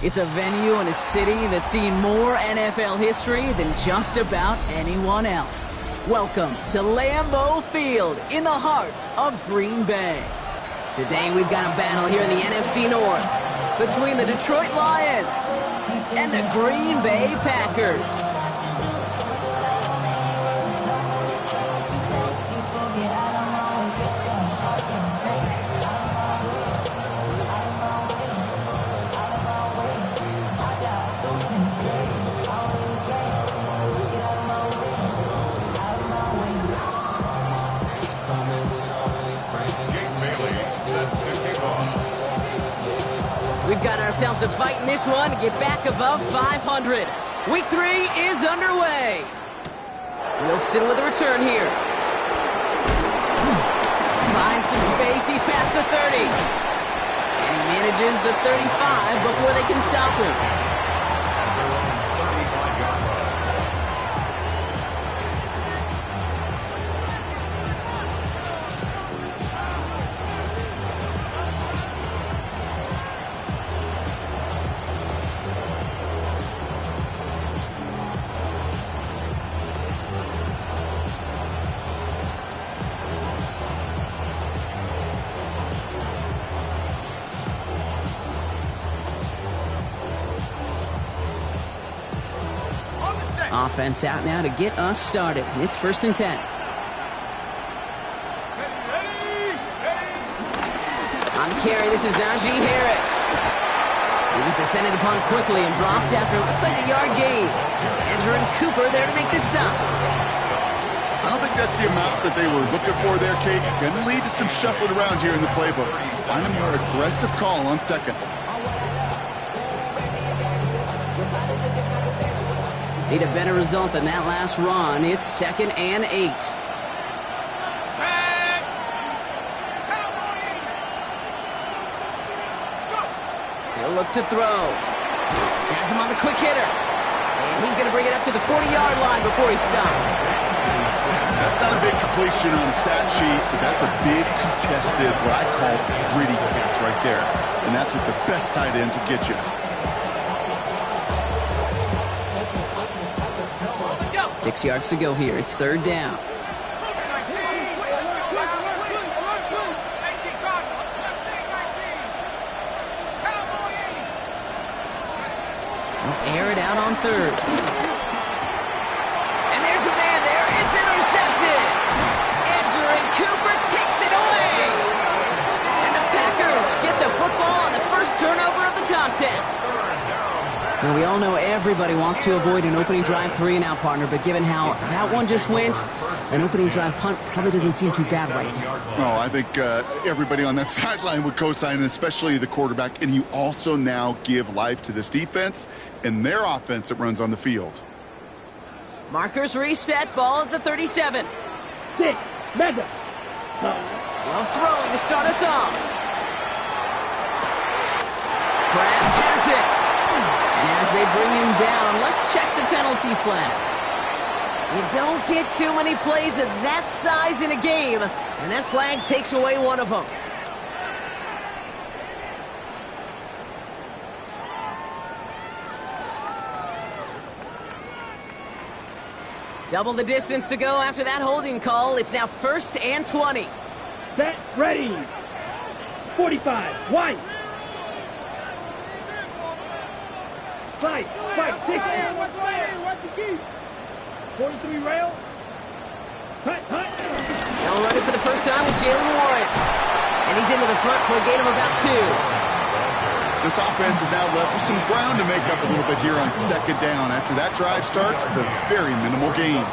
It's a venue in a city that's seen more NFL history than just about anyone else. Welcome to Lambeau Field in the heart of Green Bay. Today we've got a battle here in the NFC North between the Detroit Lions and the Green Bay Packers. We've got ourselves a fight in this one to get back above 500. Week 3 is underway. Wilson with a return here. Finds some space. He's past the 30. And he manages the 35 before they can stop him. Offense out now to get us started. It's 1st and 10. On the carry, this is Najee Harris. He's descended upon quickly and dropped after it looks like a yard gain. Andrew and Cooper there to make the stop. I don't think that's the amount that they were looking for there, Kate. Going to lead to some shuffling around here in the playbook. Find a more aggressive call on second. Need a better result than that last run. It's 2nd and 8. He'll look to throw. Has him on the quick hitter. And he's going to bring it up to the 40-yard line before he stops. That's not a big completion on the stat sheet, but that's a big contested, what I call gritty catch right there. And that's what the best tight ends will get you. 6 yards to go here. It's 3rd down. They'll air it out on 3rd. And there's a man there. It's intercepted. Andrew Cooper takes it away. And the Packers get the football on the first turnover of the contest. Now, we all know everybody wants to avoid an opening drive 3-and-out, partner, but given how that one just went, an opening drive punt probably doesn't seem too bad right now. No, I think everybody on that sideline would co-sign, especially the quarterback, and you also now give life to this defense and their offense that runs on the field. Markers reset, ball at the 37. Six, mega. Love throwing to start us off. Krabs has it. And as they bring him down, let's check the penalty flag. You don't get too many plays of that size in a game, and that flag takes away one of them. Double the distance to go after that holding call. It's now 1st and 20. Set, ready. 45, white. Fight, 60. Watch your key. 43 rail. Hut. They'll run it for the first time with Jalen Warren. And he's into the front for a gain of about 2. This offense is now left with some ground to make up a little bit here on second down after that drive starts with a very minimal gain.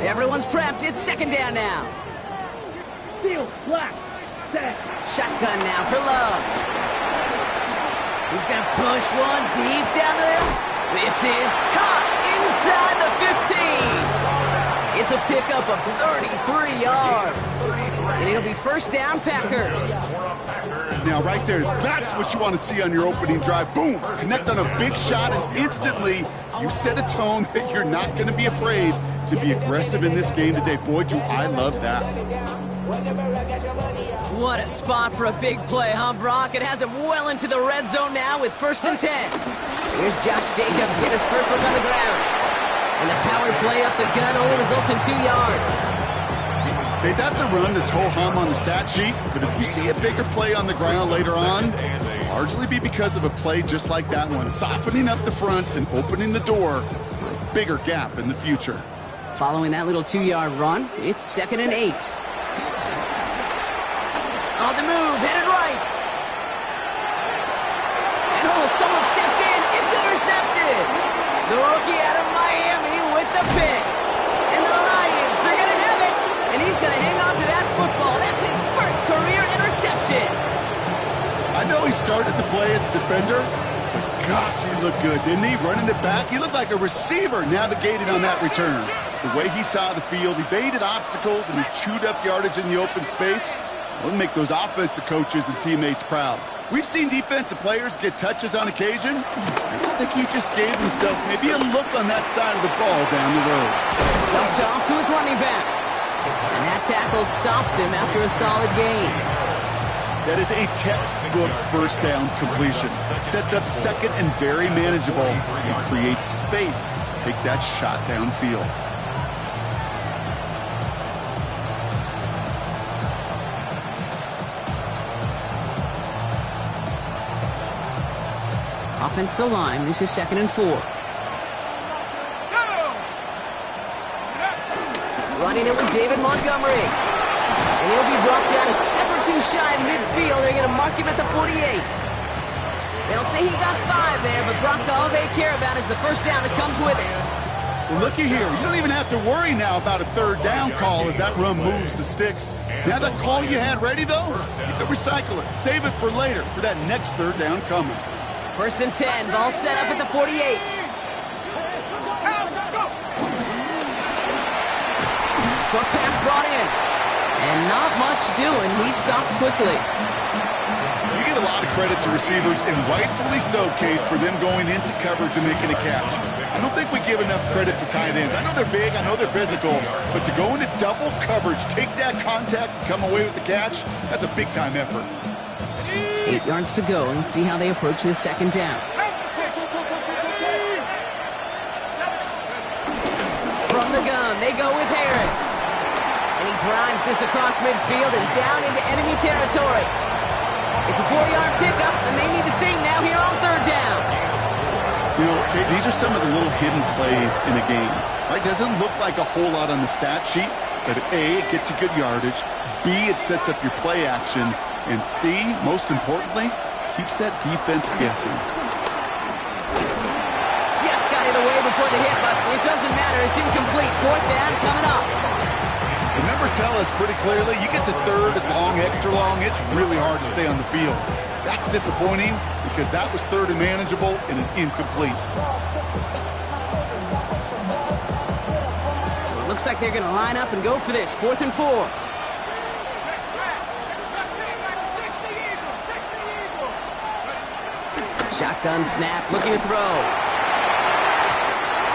Everyone's prepped. It's second down now. Field, black, set. Shotgun now for Love. He's going to push one deep down the middle. This is caught inside the 15. It's a pickup of 33 yards. And it'll be first down, Packers. Now, right there, that's what you want to see on your opening drive. Boom! Connect on a big shot, and instantly you set a tone that you're not going to be afraid to be aggressive in this game today. Boy, do I love that. What a spot for a big play, huh, Brock? It has him well into the red zone now with 1st and 10. Here's Josh Jacobs get his first look on the ground. And the power play up the gun only results in 2 yards. Okay, that's a run that's ho-hum on the stat sheet, but if you see a bigger play on the ground later on, it'll largely be because of a play just like that one, softening up the front and opening the door for a bigger gap in the future. Following that little 2-yard run, it's 2nd and 8. On the move, headed right. And someone stepped in. It's intercepted. The rookie out of Miami with the pick. And the Lions are going to have it. And he's going to hang on to that football. That's his first career interception. I know he started the play as a defender, but gosh, he looked good, didn't he? Running it back, he looked like a receiver navigating on that return. The way he saw the field, he baited obstacles and he chewed up yardage in the open space. It'll make those offensive coaches and teammates proud. We've seen defensive players get touches on occasion. I think he just gave himself maybe a look on that side of the ball down the road. Dumped off to his running back. And that tackle stops him after a solid gain. That is a textbook first down completion. Sets up second and very manageable and creates space to take that shot downfield. Offensive line, this is 2nd and 4. Running it with David Montgomery. And he'll be brought down a step or 2 shy of midfield. They're going to mark him at the 48. They'll say he got 5 there, but Brock, all they care about is the first down that comes with it. Well, looky here. You don't even have to worry now about a third down call as that run moves the sticks. Now that call you had ready, though, you can recycle it. Save it for later for that next third down coming. 1st and 10, ball set up at the 48. Short pass brought in. And not much doing. He stopped quickly. You give a lot of credit to receivers, and rightfully so, Kate, for them going into coverage and making a catch. I don't think we give enough credit to tight ends. I know they're big, I know they're physical, but to go into double coverage, take that contact, and come away with the catch, that's a big-time effort. 8 yards to go. Let's see how they approach this second down. From the gun, they go with Harris. And he drives this across midfield and down into enemy territory. It's a 4-yard pickup, and they need the same now here on third down. You know, Kate, these are some of the little hidden plays in a game. Right? Doesn't look like a whole lot on the stat sheet, but A, it gets you good yardage. B, it sets up your play action. And C, most importantly, keeps that defense guessing. Just got it away before the hit, but it doesn't matter. It's incomplete. 4th down coming up. The numbers tell us pretty clearly, you get to third and long, extra long, it's really hard to stay on the field. That's disappointing because that was third and manageable and an incomplete. So it looks like they're going to line up and go for this. 4th and 4. Shotgun snap, looking to throw.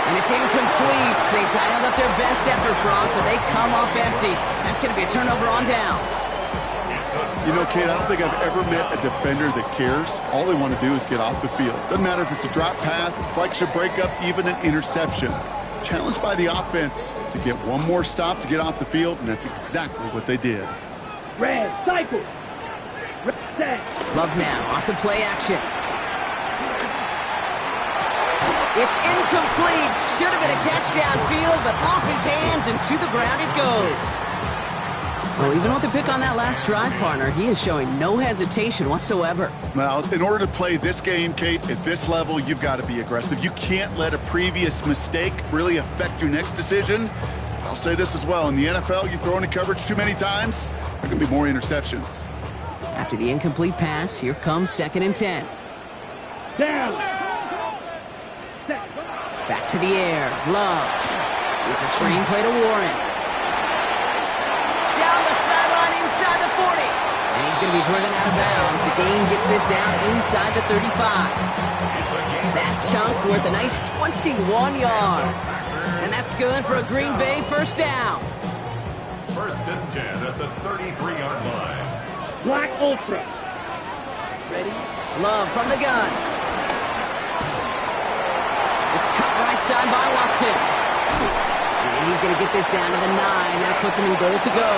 And it's incomplete. They dialed up their best effort, Brock, but they come up empty. That's going to be a turnover on downs. You know, Kate, I don't think I've ever met a defender that cares. All they want to do is get off the field. Doesn't matter if it's a drop pass, deflection, breakup, even an interception. Challenged by the offense to get one more stop to get off the field, and that's exactly what they did. Red, cycle. Red, set. Love now, off the play action. It's incomplete. Should have been a catch downfield, but off his hands and to the ground it goes. Well, even with the pick on that last drive, partner, he is showing no hesitation whatsoever. Well, in order to play this game, Kate, at this level, you've got to be aggressive. You can't let a previous mistake really affect your next decision. I'll say this as well. In the NFL, you throw into coverage too many times, there are going to be more interceptions. After the incomplete pass, here comes 2nd and 10. Down. Set. Back to the air. Love. It's a screenplay to Warren. Down the sideline inside the 40. And he's going to be driven out of bounds. The gain gets this down inside the 35. That chunk worth a nice 21 yards. And that's good for a Green Bay first down. 1st and 10 at the 33-yard line. Black Ultra. Ready? Love from the gun. It's cut right side by Watson. And he's going to get this down to the 9. That puts him in goal to go.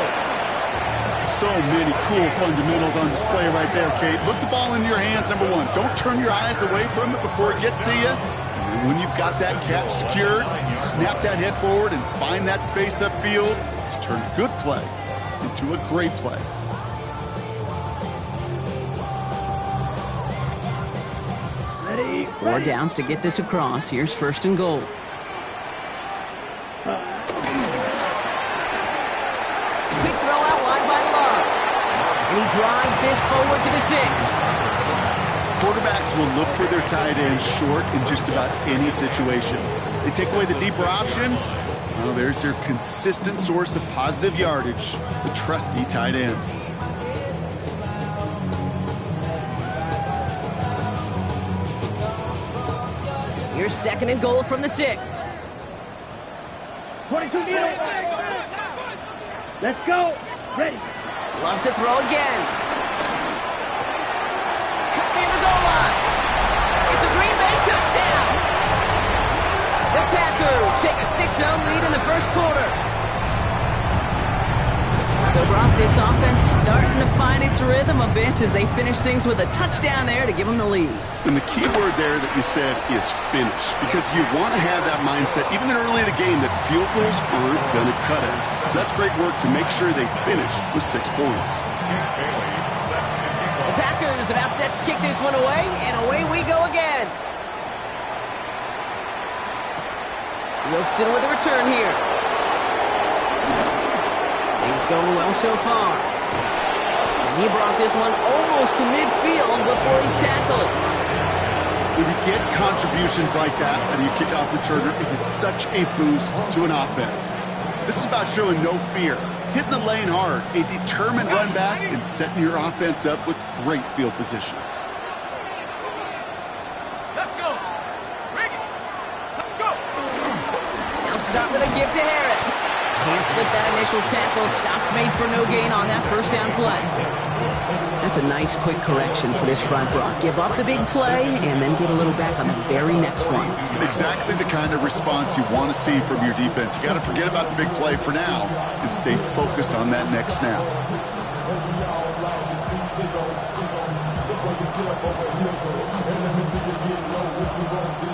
So many cool fundamentals on display right there, Kate. Look the ball in your hands, number one. Don't turn your eyes away from it before it gets to you. And when you've got that catch secured, snap that head forward and find that space upfield to turn a good play into a great play. Ready? 4 downs to get this across. Here's 1st and goal. Quick throw out wide by Love. And he drives this forward to the 6. Quarterbacks will look for their tight end short in just about any situation. They take away the deeper options. Well, there's their consistent source of positive yardage, the trusty tight end. Here's 2nd and goal from the 6. 22 meters. Let's go. Ready. Loves to throw again. Cut near the goal line. It's a Green Bay touchdown. The Packers take a 6-0 lead in the 1st quarter. So, Brock, this offense starting to find its rhythm a bit as they finish things with a touchdown there to give them the lead. And the key word there that you said is finish, because you want to have that mindset, even early in the game, that field goals aren't going to cut it. So that's great work to make sure they finish with 6 points. The Packers about set to kick this one away, and away we go again. Wilson with a return here. Things going well so far. And he brought this one almost to midfield before he's tackled. When you get contributions like that out of your kickoff returner, it is such a boost to an offense. This is about showing no fear, hitting the lane hard, a determined run back, and setting your offense up with great field position. Let's go. Ready. Let's go. They'll start with a give to Harris. Can't slip that initial tackle. Stops made for no gain on that 1st down play. That's a nice quick correction for this front, Brock. Give up the big play and then get a little back on the very next one. Exactly the kind of response you want to see from your defense. You got to forget about the big play for now and stay focused on that next snap.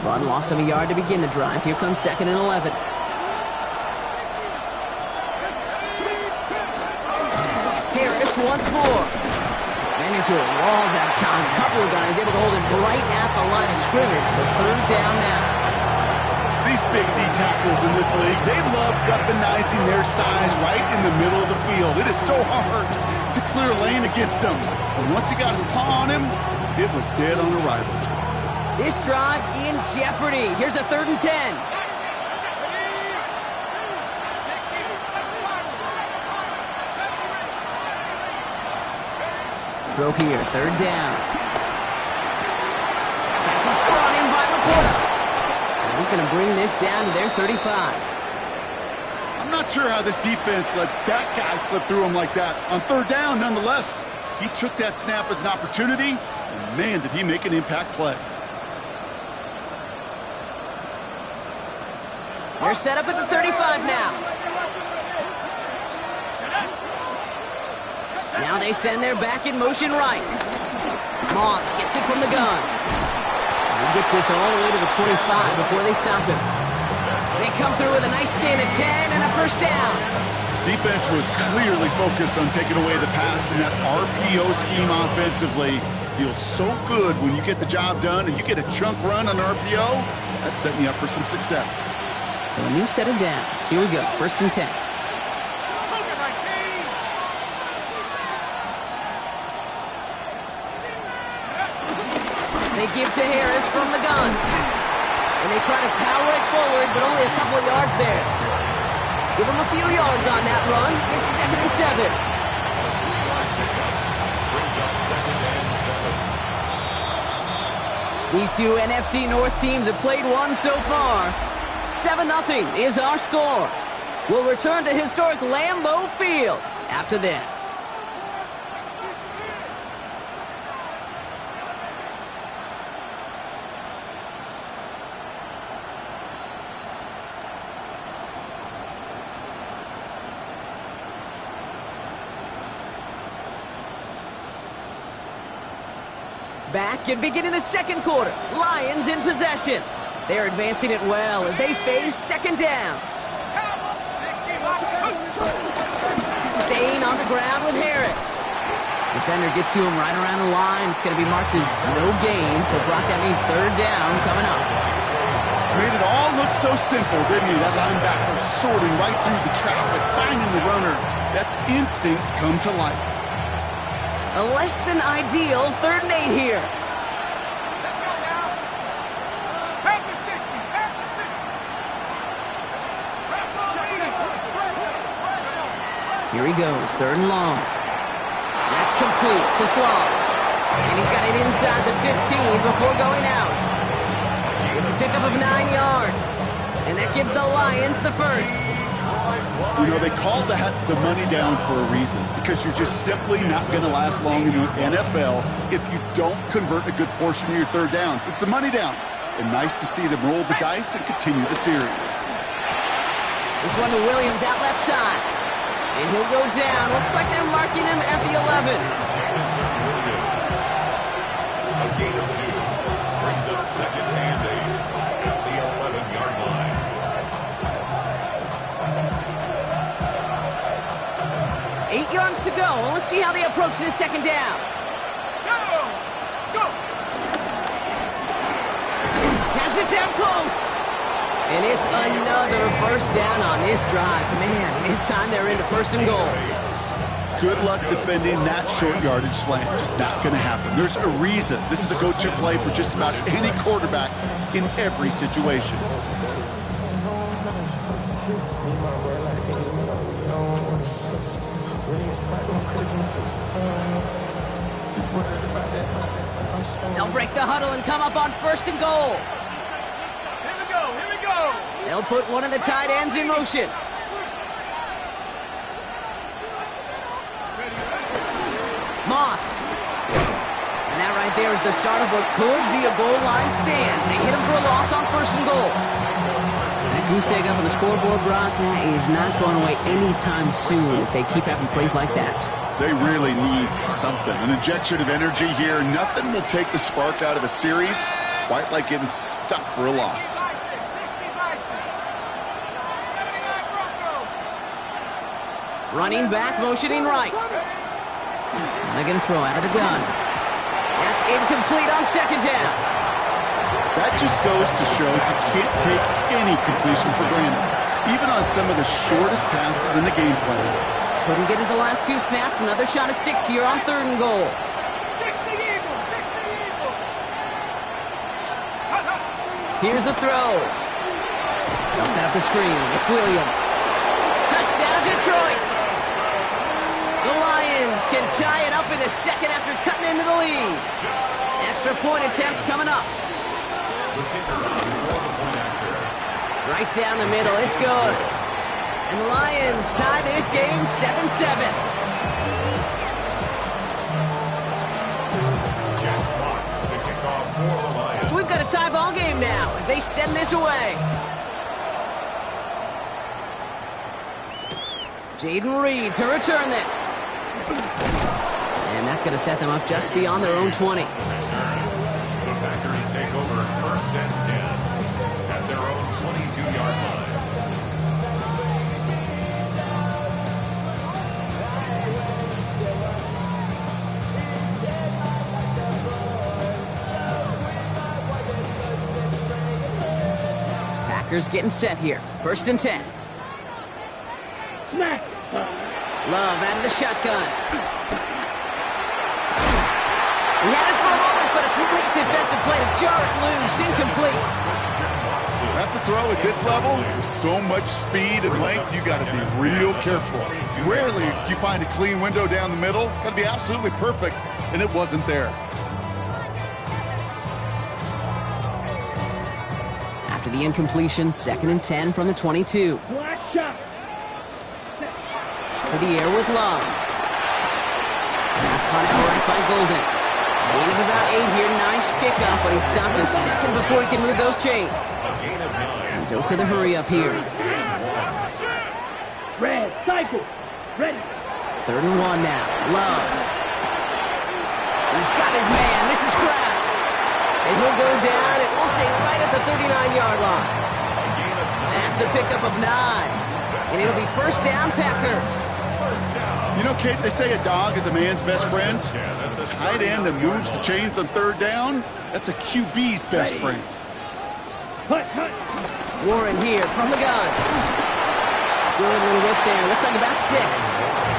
Run lost him a yard to begin the drive. Here comes 2nd and 11. Harris once more. Ran into a wall that time. A couple of guys able to hold it right at the line of scrimmage. So 3rd down now. These big D tackles in this league, they love weaponizing their size right in the middle of the field. It is so hard to clear lane against them. And once he got his paw on him, it was dead on arrival. This drive in jeopardy. Here's a 3rd and 10. Throw here, 3rd down. Pass is brought in by Laporta. And he's going to bring this down to their 35. I'm not sure how this defense let that guy slip through him like that. On 3rd down, nonetheless, he took that snap as an opportunity, and man, did he make an impact play. They're set up at the 35 now. Now they send their back in motion right. Moss gets it from the gun. He gets this all the way to the 25 before they stop him. They come through with a nice gain of 10 and a first down. Defense was clearly focused on taking away the pass, and that RPO scheme offensively feels so good when you get the job done and you get a chunk run on RPO. That's setting you up for some success. So a new set of downs. Here we go, 1st and 10. They give to Harris from the gun. And they try to power it forward, but only a couple of yards there. Give them a few yards on that run. It's 2nd and 7. Brings up 2nd and 7. These two NFC North teams have played one so far. 7-0 is our score. We'll return to historic Lambeau Field after this. Back and beginning the 2nd quarter. Lions in possession. They're advancing it well as they face 2nd down. Staying on the ground with Harris. Defender gets to him right around the line. It's going to be marked as no gain, so Brock, that means 3rd down coming up. Made it all look so simple, didn't he? That linebacker sorting right through the traffic, finding the runner. That's instincts come to life. A less than ideal 3rd and 8 here. Here he goes, 3rd and long. That's complete to Slaw. And he's got it inside the 15 before going out. It's a pickup of 9 yards. And that gives the Lions the first. You know, they call that the money down for a reason, because you're just simply not going to last long in the NFL if you don't convert a good portion of your 3rd downs. It's the money down. And nice to see them roll the dice and continue the series. This one to Williams out left side. And he'll go down. Looks like they're marking him at the 11. A gain of 2 brings up 2nd and 8 at the 11-yard line. Eight yards to go. Let's see how they approach this 2nd down. Go! Has it down close. And it's another first down on this drive. Man, this time they're into 1st and goal. Good luck defending that short yardage slant. Just not going to happen. There's a reason. This is a go-to play for just about any quarterback in every situation. They'll break the huddle and come up on 1st and goal. Here we go! They'll put one of the tight ends in motion. Moss. And that right there is the start of what could be a goal line stand. They hit him for a loss on 1st and goal. That goose egg up on the scoreboard, Brock, that is not going away anytime soon if they keep having plays like that. They really need something. An injection of energy here. Nothing will take the spark out of a series quite like getting stuck for a loss. Running back, motioning right. They're going to throw out of the gun. That's incomplete on 2nd down. That just goes to show you can't take any completion for granted, even on some of the shortest passes in the game plan. Couldn't get it the last 2 snaps. Another shot at 6 here on 3rd and goal. Here's a throw. They'll set up the screen. It's Williams. Touchdown, Detroit. The Lions can tie it up in the 2nd after cutting into the lead. Extra point attempt coming up. Right down the middle. It's good. And the Lions tie this game 7-7. So we've got a tie ball game now as they send this away. Jaden Reed to return this. And that's going to set them up just beyond their own 20. The Packers take over first and 10 at their own 22-yard line. Packers getting set here. First and 10. Smack. Love out of the shotgun. He had it for a moment, but a complete defensive play to jar it loose. Incomplete. That's a throw at this level. With so much speed and length, you got to be real careful. Rarely do you find a clean window down the middle. Got to be absolutely perfect, and it wasn't there. After the incompletion, second and 10 from the 22. Black shot. To the air with Love. Pass caught out right by Golden. Gain of about 8 here. Nice pickup, but he stopped a second before he can move those chains. And dose of the hurry up here. Red, cycle. Ready. Third and 1 now. Love. He's got his man. This is Kraft. And he'll go down, and we'll say right at the 39-yard line. That's a pickup of 9. And it'll be first down, Packers. You know, Kate, they say a dog is a man's best friend. A tight end that moves the chains on third down, that's a QB's best friend. Hut, hut. Warren here from the gun. Good little whip there. Looks like about 6.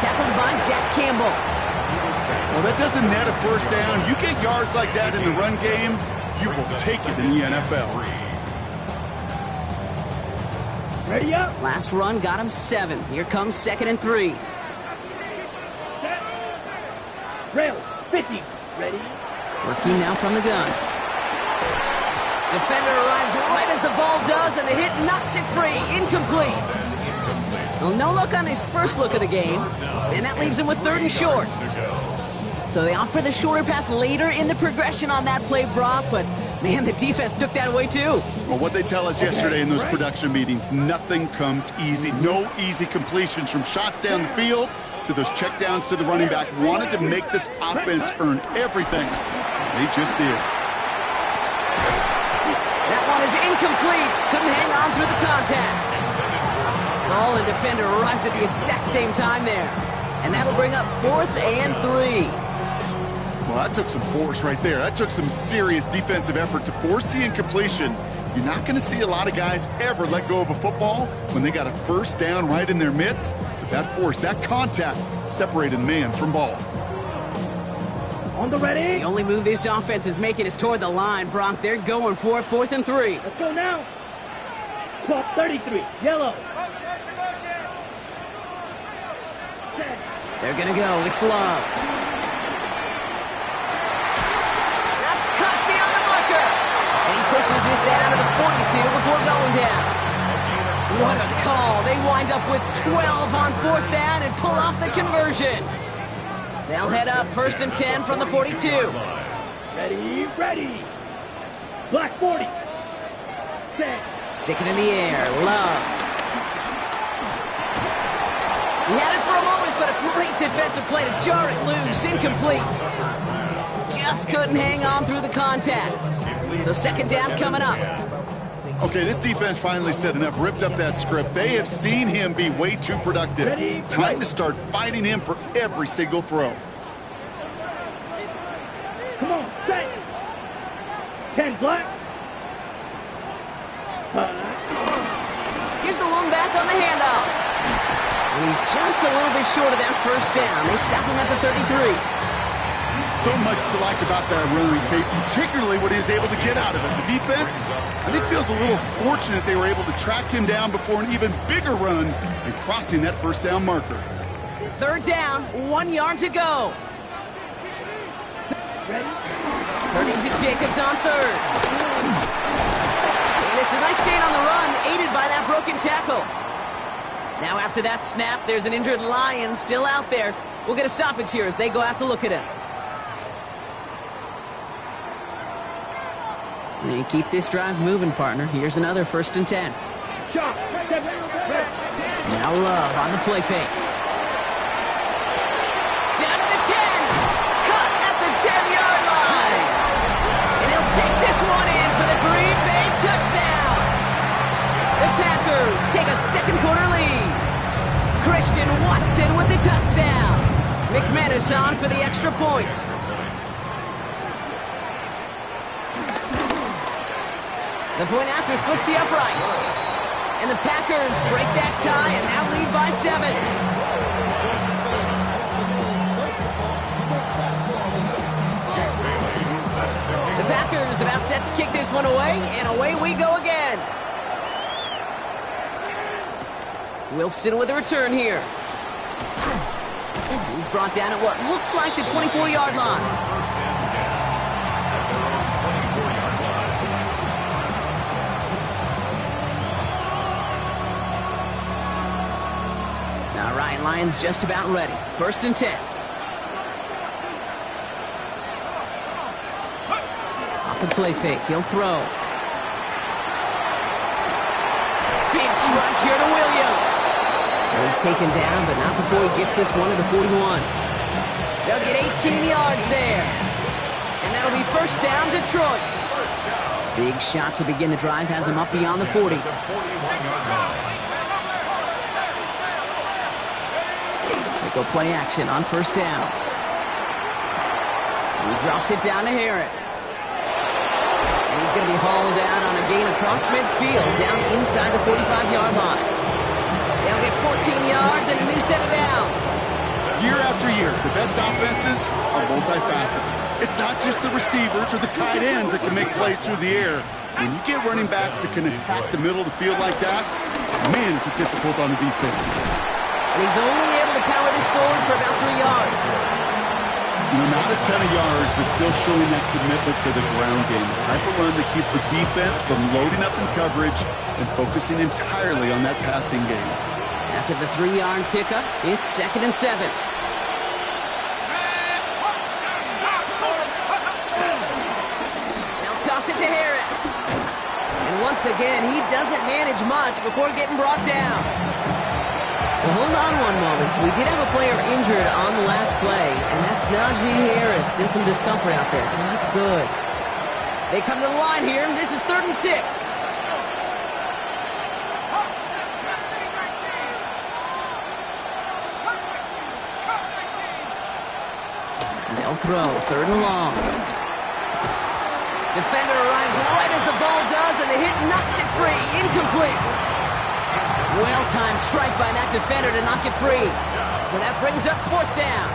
Tackled by Jack Campbell. Well, that doesn't net a first down. You get yards like that in the run game, you will take it in the NFL. Ready up. Last run got him 7. Here comes second and 3. Set. Rail. 50. Ready. Working now from the gun. Defender arrives right as the ball does, and the hit knocks it free. Incomplete. Well, no look on his first look of the game, and that leaves him with third and short. So they opt for the shorter pass later in the progression on that play, Brock, but man, the defense took that away too. Well, what they tell us yesterday in those production meetings, nothing comes easy. No easy completions from shots down the field to those checkdowns to the running back. Wanted to make this offense earn everything. They just did. That one is incomplete. Couldn't hang on through the contact. Ball and defender arrived at the exact same time there. And that'll bring up 4th and 3. Well, that took some force right there. That took some serious defensive effort to force the incompletion. You're not going to see a lot of guys ever let go of a football when they got a first down right in their midst. But that force, that contact, separated man from ball. On the ready. The only move this offense is making is toward the line, Brock. They're going for it, 4th and 3. Let's go now. 12:33. Yellow. They're going to go. It's Love. That's cut beyond the marker. And he pushes this down to the 42 before going down. What a call. They wind up with 12 on 4th down and pull off the conversion. They'll head up 1st and 10 from the 42. Ready, ready. Black 40. Set. Stick it in the air. Love. He had it for a moment, but a great defensive play to jar it loose. Incomplete. Just couldn't hang on through the contact. So second down coming up. Okay, this defense finally said enough, ripped up that script. They have seen him be way too productive. Time to start fighting him for every single throw. Come on, set. 10 black. Here's the lone back on the handoff. And he's just a little bit short of that first down. They stop him at the 33. So much to like about that run, Kate, particularly what he was able to get out of it. The defense, I think, feels a little fortunate they were able to track him down before an even bigger run and crossing that first down marker. Third down, 1 yard to go. Ready. Turning to Jacobs on third. And it's a nice gain on the run, aided by that broken tackle. Now after that snap, there's an injured Lion still out there. We'll get a stoppage here as they go out to look at him. And keep this drive moving, partner. Here's another 1st and 10. Shot. Now Love on the play fake. Down to the 10. Cut at the 10-yard line. And he'll take this one in for the Green Christian Watson with the touchdown. McManus on for the extra point. The point after splits the uprights. And the Packers break that tie and now lead by 7. The Packers about set to kick this one away, and away we go again. Wilson with a return here. He's brought down at what looks like the 24-yard line. All right, Lions just about ready. 1st and 10. Off the play fake, he'll throw. Big strike here to Williams. He's taken down, but not before he gets this one to the 41. They'll get 18 yards there. And that'll be 1st down, Detroit. Big shot to begin the drive has him up beyond the 40. They go play action on 1st down. He drops it down to Harris. And he's going to be hauled down on a gain across midfield, down inside the 45-yard line. They'll get 14 yards and a new set of downs. Year after year, the best offenses are multifaceted. It's not just the receivers or the tight ends that can make plays through the air. When you get running backs that can attack the middle of the field like that, man, is it difficult on the defense. And he's only able to power this forward for about 3 yards. You know, not a ton of yards, but still showing that commitment to the ground game. The type of run that keeps the defense from loading up in coverage and focusing entirely on that passing game. After the 3-yard pickup, it's 2nd and 7. Now toss it to Harris. And once again, he doesn't manage much before getting brought down. Well, hold on one moment. We did have a player injured on the last play, and that's Najee Harris in some discomfort out there. Not good. They come to the line here, and this is 3rd and 6. They'll throw, 3rd and long. Defender arrives right as the ball does, and the hit knocks it free. Incomplete. Well-timed strike by that defender to knock it free. So that brings up 4th down.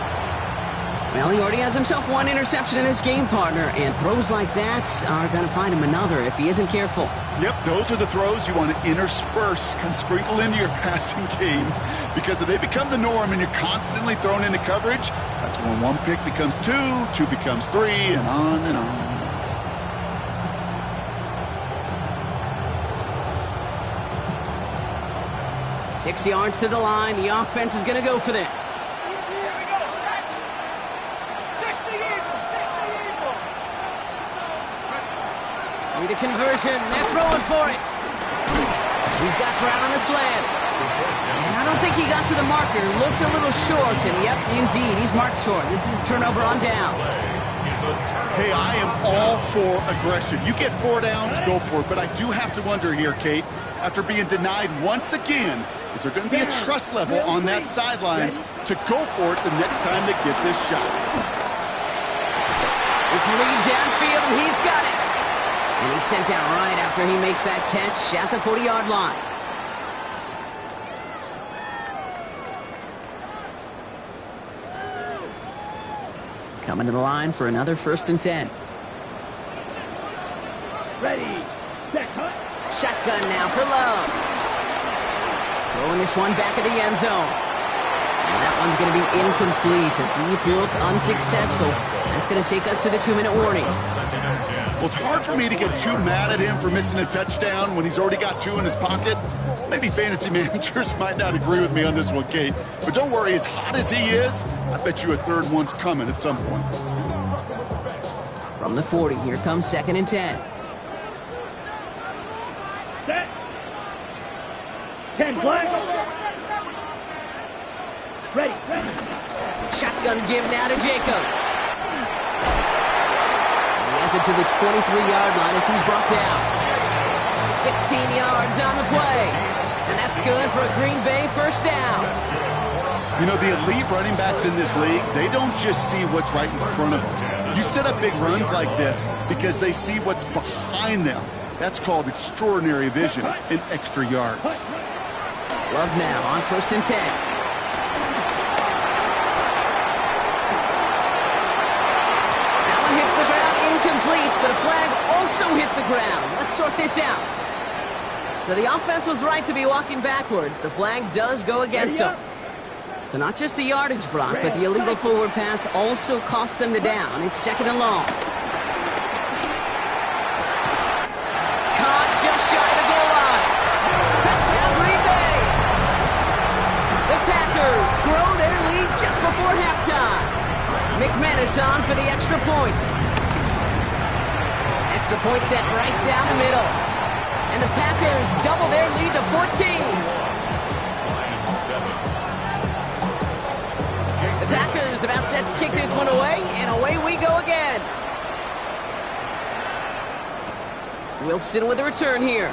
Well, he already has himself one interception in this game, partner, and throws like that are going to find him another if he isn't careful. Yep, those are the throws you want to intersperse and sprinkle into your passing game, because if they become the norm and you're constantly thrown into coverage, that's when 1 pick becomes 2, 2 becomes 3, and on and on. Six yards to the line. The offense is going to go for this. Need a conversion. They're throwing for it. He's got Brown on the slant. And I don't think he got to the marker. Looked a little short. And yep, indeed, he's marked short. This is a turnover on downs. Hey, I am all for aggression. You get 4 downs, go for it. But I do have to wonder here, Kate, after being denied once again, is there going to be a trust level on that sidelines to go for it the next time they get this shot? It's lead downfield, and he's got it. And he's sent down right after he makes that catch at the 40-yard line. Coming to the line for another 1st and 10. Ready, set, cut. Shotgun now for Love. Throwing this one back at the end zone. And that one's going to be incomplete. A deep look, unsuccessful. That's going to take us to the 2-minute warning. Well, it's hard for me to get too mad at him for missing a touchdown when he's already got 2 in his pocket. Maybe fantasy managers might not agree with me on this one, Kate. But don't worry, as hot as he is, I bet you a 3rd one's coming at some point. From the 40, here comes 2nd and 10. Set. 10 flag. Ready. Shotgun give now to Jacobs. He has it to the 23-yard line as he's brought down. 16 yards on the play. And that's good for a Green Bay first down. You know, the elite running backs in this league, they don't just see what's right in front of them. You set up big runs like this because they see what's behind them. That's called extraordinary vision and extra yards. Love now on 1st and 10. Allen hits the ground, incomplete, but a flag also hit the ground. Let's sort this out. So the offense was right to be walking backwards. The flag does go against them. So not just the yardage block, but the illegal forward pass also cost them the down. It's 2nd and long. Caught just shy of the goal line. Touchdown, Green Bay. The Packers grow their lead just before halftime. McManus on for the extra point. Extra point set right down the middle. And the Packers double their lead to 14. The Packers about set to kick this one away, and away we go again. Wilson with a return here.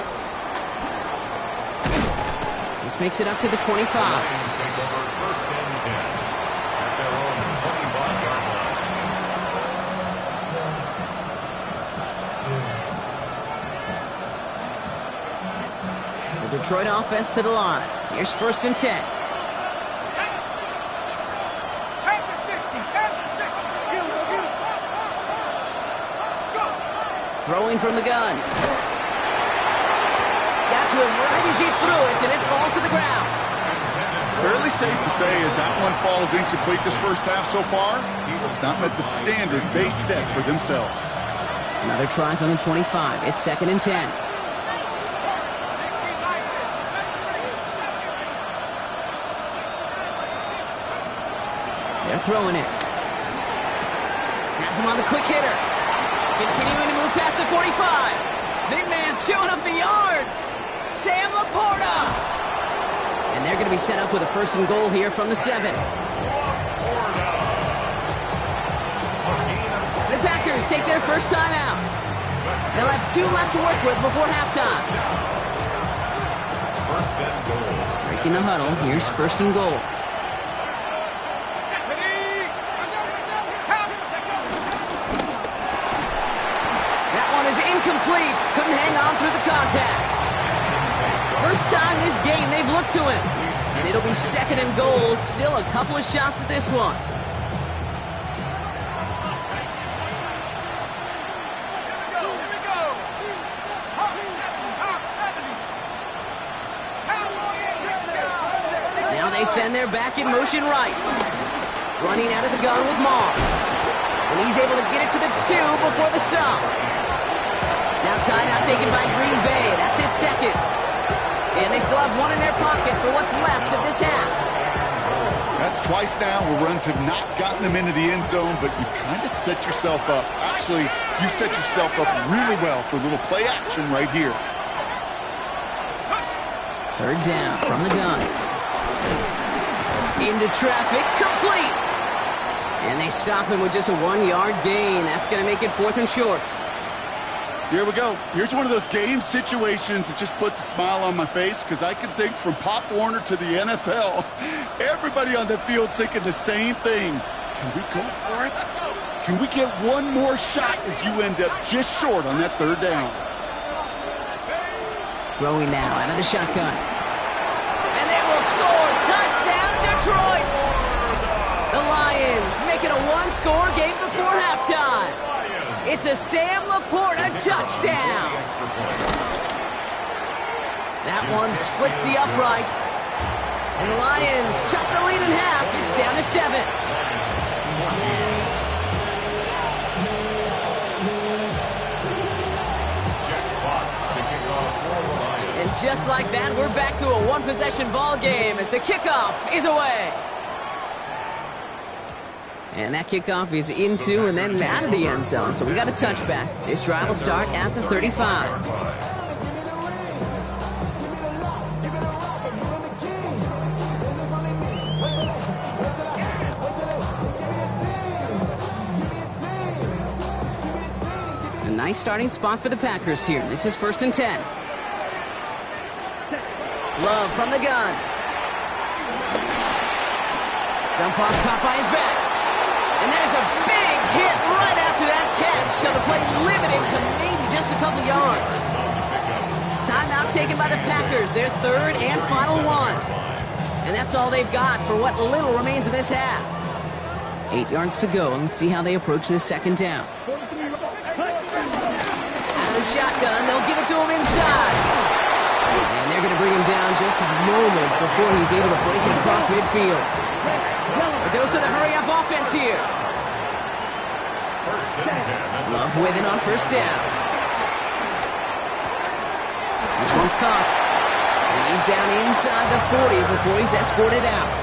This makes it up to the 25. Take over 1st and 10 at their own 25-yard line. The Detroit offense to the line. Here's 1st and 10. Throwing from the gun. Got to him right as he threw it, and it falls to the ground. Fairly safe to say as that one falls incomplete this first half so far, it's not met the standard they set for themselves. Another try from the 25. It's 2nd and 10. They're throwing it. Has him on the quick hitter. Continuing to move past the 45. Big man's showing up the yards. Sam Laporta. And they're going to be set up with a 1st and goal here from the 7. The Packers take their first time out. They'll have 2 left to work with before halftime. 1st and goal. Breaking the huddle. Here's 1st and goal. Incomplete. Couldn't hang on through the contact. First time this game they've looked to him. And it'll be 2nd and goal. Still a couple of shots at this one. Now they send their back in motion right. Running out of the gun with Moss. And he's able to get it to the 2 before the stop. Now timeout taken by Green Bay. That's it 2nd. And they still have 1 in their pocket for what's left of this half. That's twice now where runs have not gotten them into the end zone, but you've kind of set yourself up. Actually, you set yourself up really well for a little play action right here. 3rd down from the gun. Into traffic, complete. And they stop him with just a 1-yard gain. That's going to make it 4th and short. Here we go. Here's one of those game situations that just puts a smile on my face because I can think from Pop Warner to the NFL, everybody on the field thinking the same thing. Can we go for it? Can we get one more shot as you end up just short on that 3rd down? Throwing now out of the shotgun. And they will score. Touchdown, Detroit! The Lions make it a 1-score game before halftime. It's a Sam Laporta touchdown. That one splits the uprights. And the Lions chop the lead in half. It's down to 7. And just like that, we're back to a 1-possession ball game as the kickoff is away. And that kickoff is into and then out of the end zone. So we got a touchback. This drive will start at the 35. A nice starting spot for the Packers here. This is 1st and 10. Love from the gun. Dump off caught by his back. And there's a big hit right after that catch. So the play limited to maybe just a couple yards. Timeout taken by the Packers. Their third and final one. And that's all they've got for what little remains of this half. 8 yards to go, and let's see how they approach this second down. Out of the shotgun, they'll give it to him inside. And they're going to bring him down just moments before he's able to break it across midfield. A dose of the hurry-up offense here. Love with it on first down. This one's caught. And he's down inside the 40 before he's escorted out.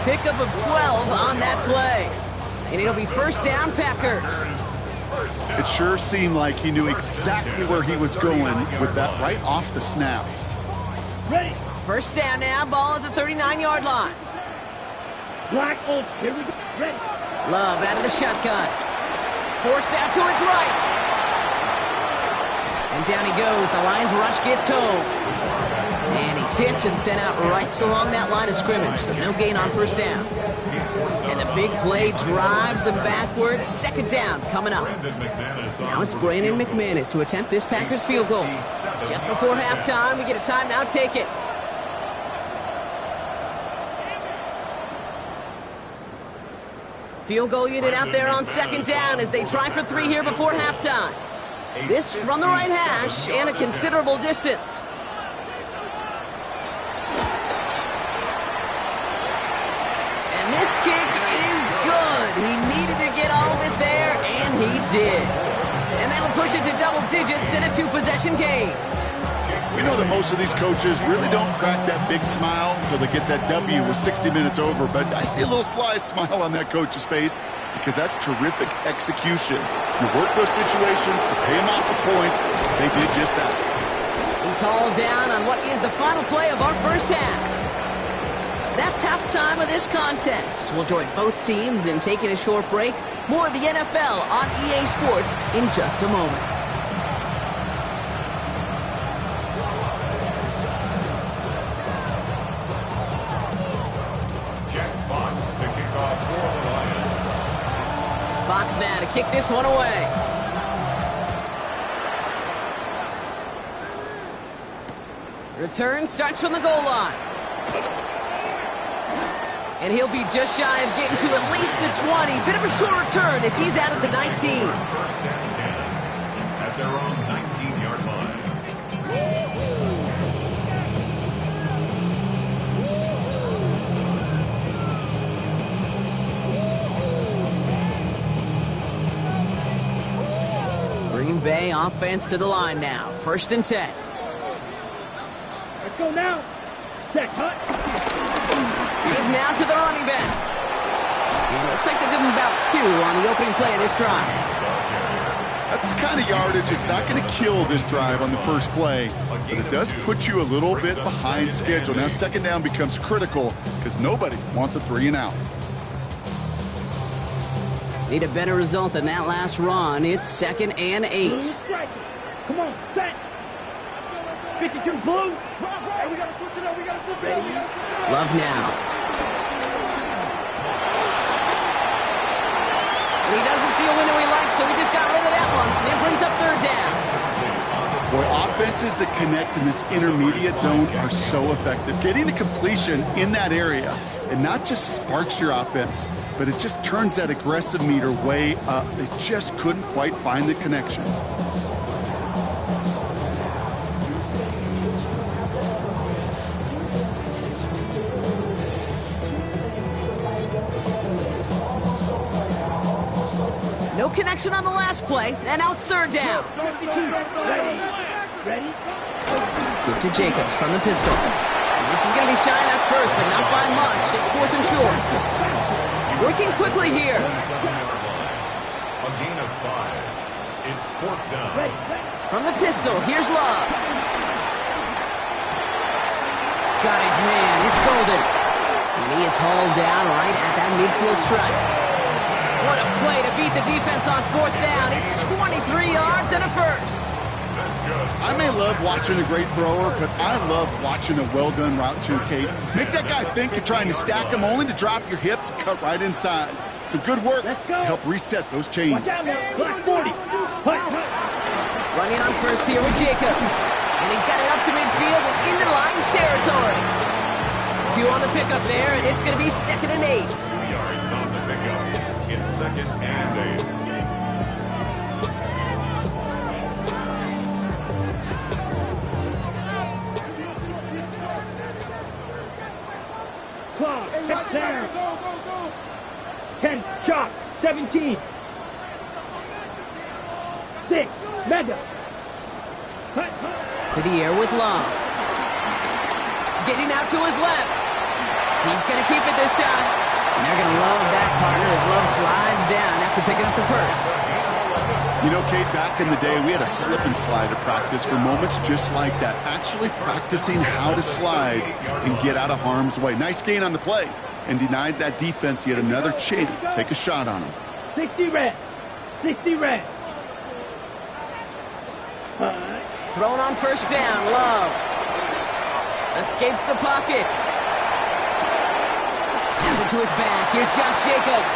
Pickup of 12 on that play. And it'll be first down, Packers. It sure seemed like he knew exactly where he was going with that right off the snap. Ready. First down now, ball at the 39-yard line. Black on. Here we go. Ready. Love out of the shotgun. Forced out to his right. And down he goes. The Lions rush gets home. And he's hit and sent out right along that line of scrimmage. So no gain on first down. And the big play drives them backwards. Second down coming up. Now it's Brandon McManus to attempt this Packers field goal. Just before halftime, we get a timeout. Take it. Field goal unit out there on second down as they try for 3 here before halftime. This from the right hash and a considerable distance. And this kick is good. He needed to get all of it there, and he did. And that'll push it to double digits in a 2-possession game. We know that most of these coaches really don't crack that big smile until they get that W with 60 minutes over, but I see a little sly smile on that coach's face because that's terrific execution. You work those situations to pay them off the points. They did just that. He's hauled down on what is the final play of our first half. That's halftime of this contest. We'll join both teams in taking a short break. More of the NFL on EA Sports in just a moment. Fox now to kick this one away. Return starts from the goal line. And he'll be just shy of getting to at least the 20. Bit of a short return as he's out at the 19. First and 10 at their own 19-yard line. Green Bay offense to the line now. First and 10. Let's go now. Check, hut. Give now to the running back. And it looks like they'll give him about 2 on the opening play of this drive. That's the kind of yardage. It's not going to kill this drive on the first play, but it does put you a little bit behind schedule. Now second down becomes critical because nobody wants a 3 and out. Need a better result than that last run. It's second and 8. Come on, set. 52 blue. Hey, we gotta switch it up. We gotta switch it up. Love now. And he doesn't see a window he likes, so he just got rid of that one. And it brings up third down. Boy, offenses that connect in this intermediate zone are so effective. Getting a completion in that area, and not just sparks your offense, but it just turns that aggressive meter way up. They just couldn't quite find the connection. No connection on the last play, and now it's third down. Ready? Give to Jacobs from the pistol. And this is going to be shy of that first, but not by much. It's fourth and short. Working quickly here. A gain of 5. It's fourth down. From the pistol, here's Love. Got his man, it's Golden. And he is hauled down right at that midfield stripe. What a play to beat the defense on fourth down. It's 23 yards and a first. That's I may love watching a great thrower, but I love watching a well-done route too, Kate. Make that guy think you're trying to stack him only to drop your hips and cut right inside. Some good work to help reset those chains. Watch out now. Black 40. Running on first here with Jacobs. And he's got it up to midfield and into Lions territory. 2 on the pickup there, and it's going to be 2nd and 8. 2 yards on the pickup. It's 2nd and 8. Clock. Check down. 10. Shot. 17. 6. Mega. To the air with Love. Getting out to his left. He's going to keep it this time. And they're going to love that partner as Love slides down after picking up the first. You know, Kate, back in the day, we had a slip and slide at practice for moments just like that. Actually practicing how to slide and get out of harm's way. Nice gain on the play. And denied that defense yet another chance to take a shot on him. 60 red. 60 red. Thrown on first down, Love. Escapes the pocket. Has it to his back. Here's Josh Jacobs.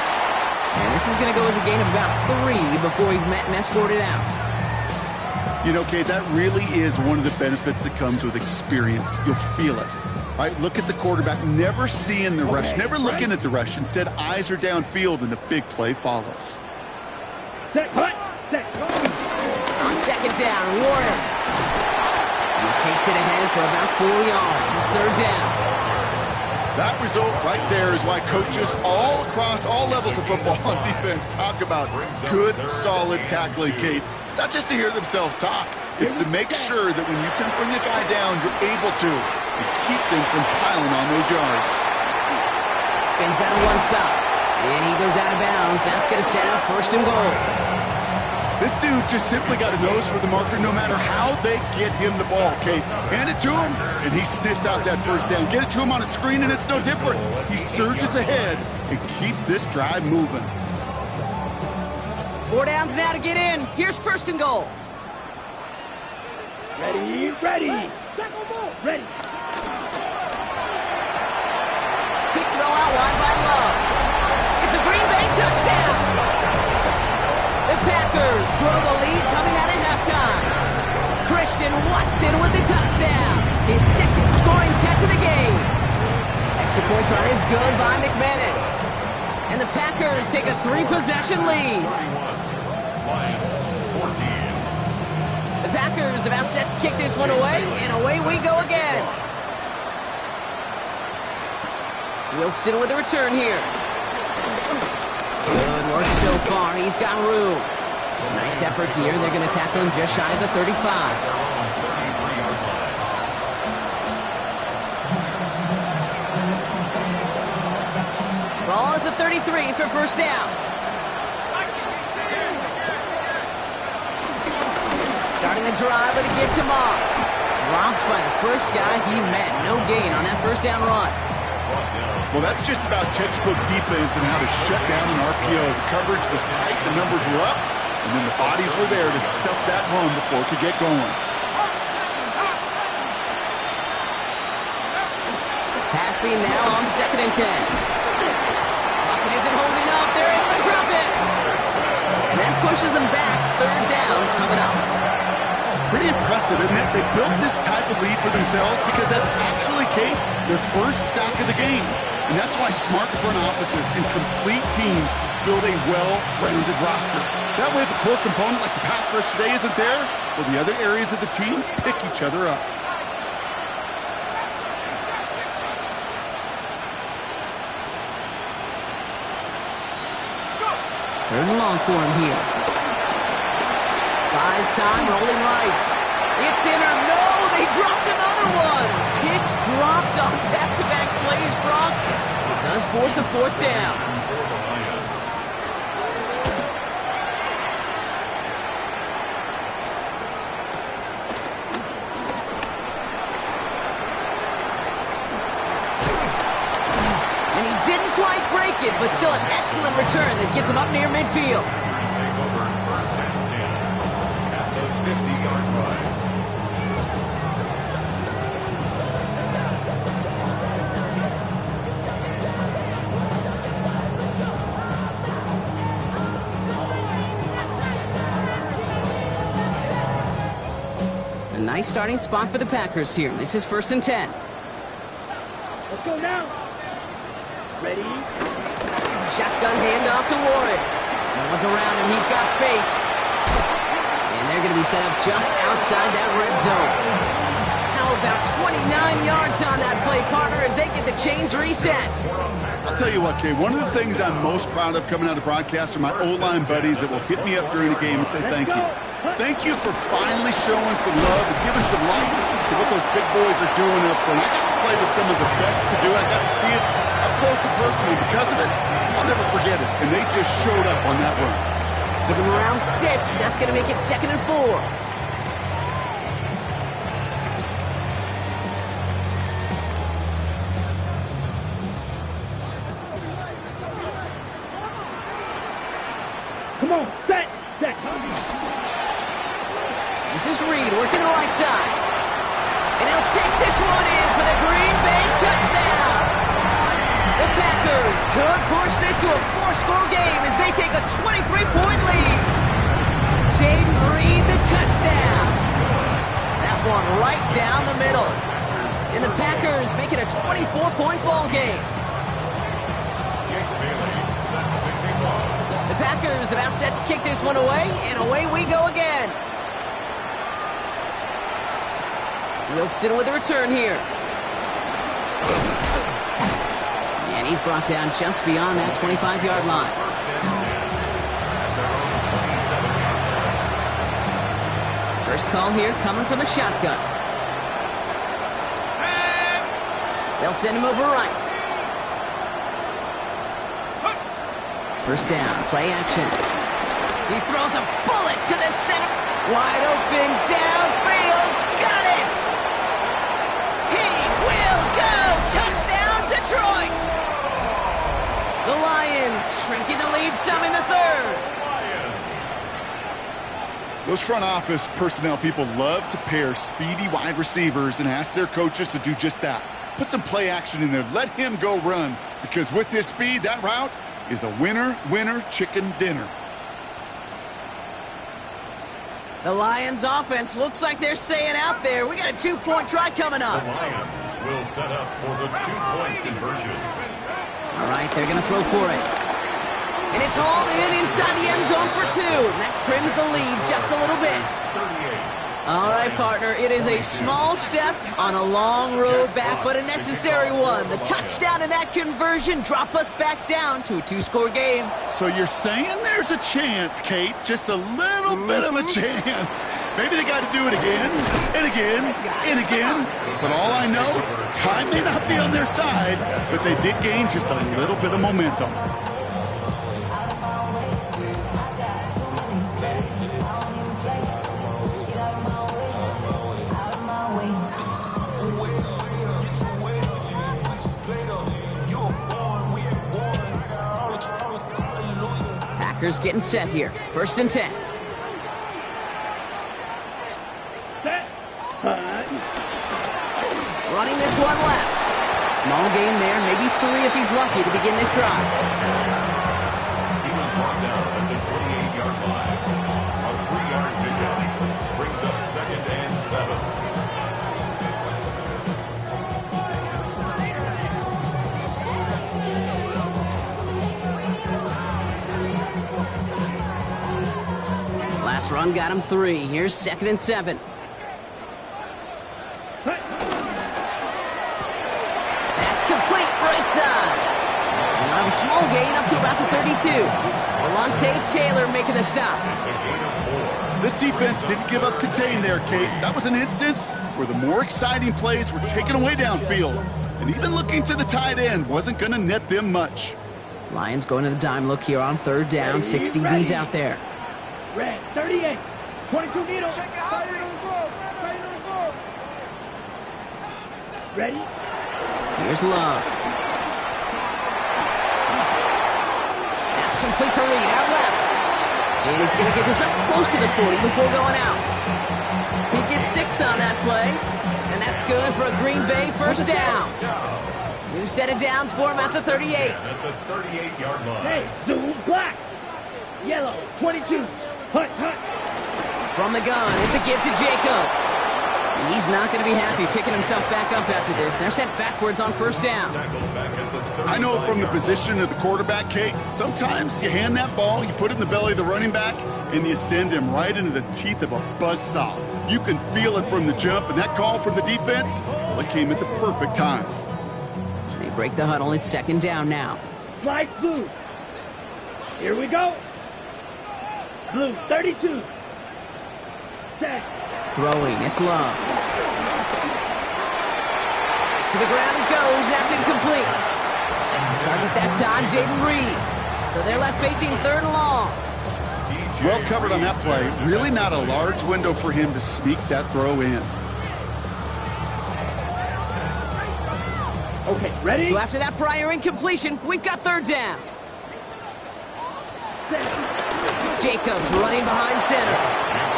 And this is going to go as a gain of about 3 before he's met and escorted out. You know, Kate, that really is one of the benefits that comes with experience. You'll feel it. Right? Look at the quarterback, never seeing the rush, never looking at the rush. Instead, eyes are downfield, and the big play follows. Set. Hut. Set. On 2nd down, Warner. He takes it ahead for about 4 yards. It's 3rd down. That result right there is why coaches all across all levels of football on defense talk about good, solid tackling, Kate. It's not just to hear themselves talk. It's to make sure that when you can bring a guy down, you're able to and keep them from piling on those yards. Spins out of one stop. And he goes out of bounds. That's going to set up 1st and goal. This dude just simply got a nose for the marker no matter how they get him the ball, Kate. Hand it to him, and he sniffs out that 1st down. Get it to him on a screen, and it's no different. He surges ahead and keeps this drive moving. 4 downs now to get in. Here's 1st and goal. Ready. Ready. Ready. Quick throw out wide by Love. It's a Green Bay touchdown. The Packers grow the lead coming out of halftime. Christian Watson with the touchdown. His 2nd scoring catch of the game. Extra point try is good by McManus. And the Packers take a 3-possession lead. 31. Lions 14. The Packers about set to kick this one away, and away we go again. Wilson with a return here. Good work so far. He's got room. Nice effort here. They're going to tackle him just shy of the 35. Ball at the 33 for 1st down. Starting the drive with a give to Moss. Dropped by the first guy he met. No gain on that 1st down run. Well, that's just about textbook defense and how to shut down an RPO. The coverage was tight, the numbers were up, and then the bodies were there to stuff that run before it could get going. Passing now on 2nd and 10. Pocket isn't holding up. They're able to drop it. And that pushes them back. 3rd down coming up. Pretty impressive, isn't it? They built this type of lead for themselves because that's actually, Kate, their 1st sack of the game. And that's why smart front offices and complete teams build a well-rounded roster. That way, if a core component like the pass rush today isn't there, well, the other areas of the team pick each other up. Third and long for him here. Buys time, rolling right. It's in or no, they dropped another one. Picks dropped on back-to-back plays, Brock. It does force a 4th down. And he didn't quite break it, but still an excellent return that gets him up near midfield. Take over 1st and 10 at the 50-yard line. nice starting spot for the Packers here. This is 1st and 10. Let's go now. Ready? Shotgun handoff to Warren. No one's around him. He's got space. And they're going to be set up just outside that red zone. How about 29 yards on that play, partner, as they get the chains reset? I'll tell you what, Kay, one of the things I'm most proud of coming out of broadcast are my O-line buddies that will hit me up during the game and say thank you. Thank you for finally showing some love and giving some light to what those big boys are doing up front. I got to play with some of the best to do it. I got to see it up close and personal. Because of it, I'll never forget it. And they just showed up on that run. Give them around 6. That's going to make it 2nd and 4. Come on, set. This is Reed working the right side. And he'll take this one in for the Green Bay touchdown. The Packers could push this to a 4-score game as they take a 23-point lead. Jaden Reed, the touchdown. That one right down the middle. And the Packers make it a 24-point ball game. The Packers about set to kick this one away, and away we go again. Wilson with the return here. And he's brought down just beyond that 25-yard line. First call here coming from the shotgun. They'll send him over right. First down, play action. He throws a bullet to the center. Wide open, downfield, got it! He will go! Touchdown, Detroit! The Lions shrinking the lead some in the 3rd. Those front office personnel people love to pair speedy wide receivers and ask their coaches to do just that. Put some play action in there. Let him go run. Because with his speed, that route is a winner chicken dinner. The Lions offense looks like they're staying out there. We got a 2-point try coming up. The Lions will set up for the 2-point conversion. All right, they're going to throw for it. And it's hauled in inside the end zone for 2. That trims the lead just a little bit. 38. All right, partner, it is a small step on a long road back, but a necessary one. The touchdown and that conversion drop us back down to a 2-score game. So you're saying there's a chance, Kate, just a little bit of a chance. Maybe they got to do it again and again and again. But all I know, time may not be on their side, but they did gain just a little bit of momentum. Packers getting set here. 1st and 10. Set. Running this one left. Small gain there, maybe 3 if he's lucky to begin this drive. He was brought down at the 28-yard line. A 3-yard pickup brings up 2nd and 7. Last run got him 3. Here's 2nd and 7. That's complete right side. And they'll have a small gain up to about the 32. Alontae Taylor making the stop. It's a gain of 4. This defense didn't give up contain there, Kate. That was an instance where the more exciting plays were taken away downfield. And even looking to the tight end wasn't going to net them much. Lions going to the dime look here on 3rd down. 6 DBs out there. Red, 38. 22 needle. Ready? Here's Love. That's complete to Reed, out left. And he's going to get this up close to the 40 before going out. He gets 6 on that play, and that's good for a Green Bay 1st down. New set of downs for him at the 38. At the 38-yard line. Hey, zoom, black. Yellow, 22. Hut. From the gun, it's a give to Jacobs. And he's not going to be happy picking himself back up after this. They're sent backwards on first down. I know from the position of the quarterback, Kate, sometimes you hand that ball, you put it in the belly of the running back, and you send him right into the teeth of a buzzsaw. You can feel it from the jump, and that call from the defense, well, it came at the perfect time. They break the huddle. It's second down now. Flags blue. Here we go. Blue, 32. Set. Throwing, it's Love. To the ground it goes. That's incomplete. Target that time, Jaden Reed. So they're left facing third and long. Well covered on that play. Really not a large window for him to sneak that throw in. Okay, ready? So after that prior incompletion, we've got third down. Jacobs running behind center.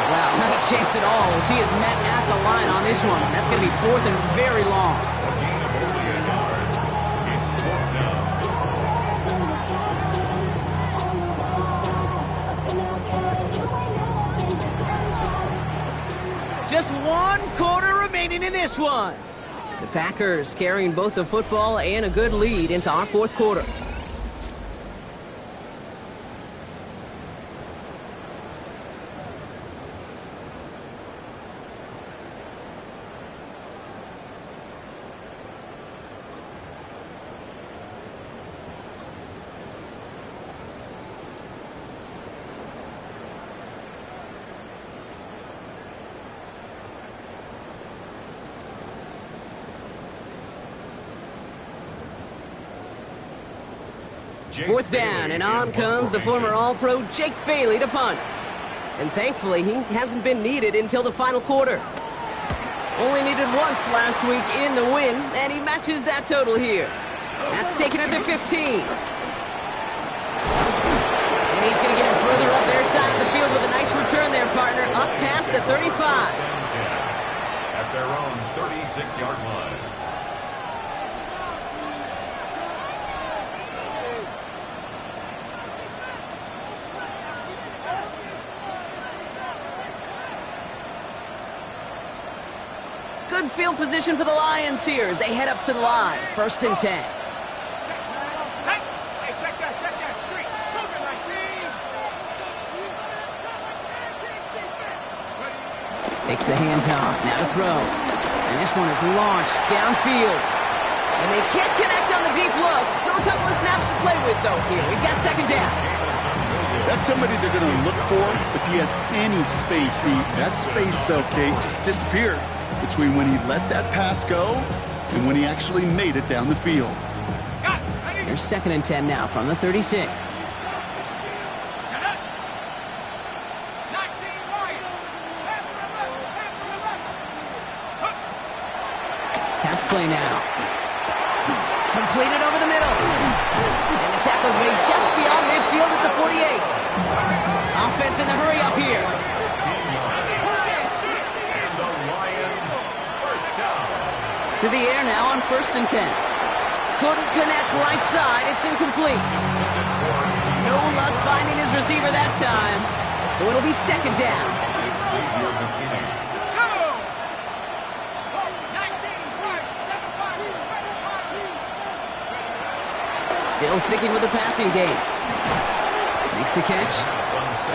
Wow, not a chance at all as he is met at the line on this one. That's going to be fourth and very long. Just 1 quarter remaining in this one. The Packers carrying both the football and a good lead into our fourth quarter. Fourth down, and on comes the former All-Pro Jake Bailey to punt. And thankfully, he hasn't been needed until the final quarter. Only needed once last week in the win, and he matches that total here. That's taken at the 15. And he's going to get him further up their side of the field with a nice return there, partner, up past the 35. At their own 36-yard line. Good field position for the Lions here as they head up to the line. First and 10. Takes the handoff, now to throw. And this one is launched downfield. And they can't connect on the deep look. Still a couple of snaps to play with, though, here. We've got second down. That's somebody they're going to look for if he has any space deep. That space, though, Kate, just disappeared between when he let that pass go and when he actually made it down the field. Here's second and 10 now from the 36. Pass play now. Completed over the middle. And the tackle's made just beyond midfield at the 48. Offense in the hurry up here. To the air now on first and 10. Couldn't connect right side. It's incomplete. No luck finding his receiver that time. So it'll be second down. Still sticking with the passing game. Makes the catch.